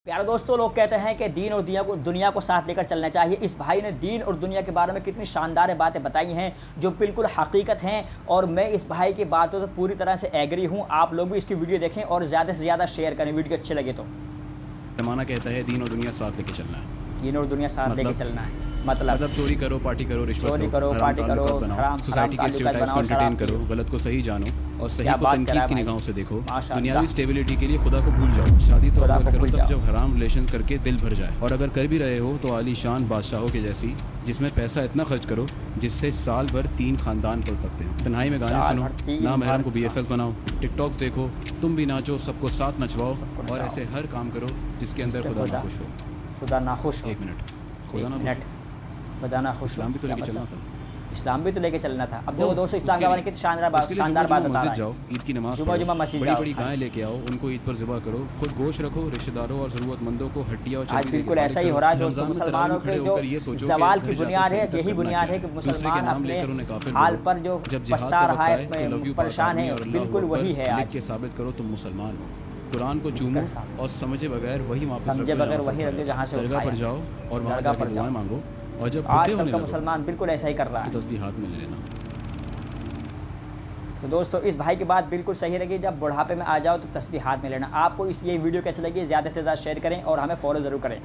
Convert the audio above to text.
प्यारे दोस्तों, लोग कहते हैं कि दीन और दुनिया को साथ लेकर चलना चाहिए। इस भाई ने दीन और दुनिया के बारे में कितनी शानदार बातें बताई हैं जो बिल्कुल हकीकत हैं, और मैं इस भाई की बातों से पूरी तरह से एग्री हूं। आप लोग भी इसकी वीडियो देखें और ज़्यादा से ज़्यादा शेयर करें, वीडियो अच्छे लगे तो। ज़माना कहता है दीन और दुनिया साथ लेके चलना है। दीन और दुनिया साथ लेके चलना है मतलब चोरी करो, पार्टी करो, रिश्वत चोरी करो, पार्टी करो, सोसाइटी के स्टीरियोटाइप्स को एंटरटेन करो, गलत को सही जानो और सही को तनकीद की निगाहों से देखो। दुनियावी स्टेबिलिटी के लिए खुदा को भूल जाओ। शादी तो अवॉइड करो तब जब हराम रिलेशन करके दिल भर जाए, और अगर कर भी रहे हो तो आलीशान बादशाहों के जैसी, जिसमें पैसा इतना खर्च करो जिससे साल भर 3 खानदान पल सकते हैं। तन्हाई में गाने सुनो, ना महरम को BFF बनाओ, टिकटॉक्स देखो, तुम भी नाचो, सबको साथ नचवाओ और ऐसे हर काम करो जिसके अंदर खुदा ना खुश हो। खुदा ना खुश हो। 1 मिनट, खुदा ना खुश। इस्लाम भी तो लेके चलना था। इस्लाम भी तो लेके चलना था। अब देखो दोस्तों, इस्लाम के बारे में कितनी शानदार बात बता रहा है। जाओ, ईद की नमाज जुम्मा मस्जिद जाओ, बड़ी गायें लेके आओ, उनको ईद पर ज़िबा करो, खुद गोश्त रखो, रिश्तेदारों और ज़रूरतमंदों को हड्डियाँ और आज बिल्कुल ऐसा ही हो रहा है दोस्तों। मुसलमानों के जो सवाल की बुनियाद है, यही बुनियाद है कि मुसलमान अपने हाल पर जो पछता रहा है, परेशान है, बिल्कुल वही है। आज के साबित करो तुम मुसलमान हो। कुरान को चूमो और समझे बगैर वही रखे जहाँ से दरगाह पर जाओ और वहाँ जाकर दुआएं मांगो, और जब आजकल का मुसलमान बिल्कुल ऐसा ही कर रहा है। तो तस्बीह हाथ में ले लेना। तो दोस्तों, इस भाई की बात बिल्कुल सही लगी। जब बुढ़ापे में आ जाओ तो तस्बीह हाथ में लेना। आपको ये वीडियो कैसे लगी, ज़्यादा से ज़्यादा शेयर करें और हमें फॉलो ज़रूर करें।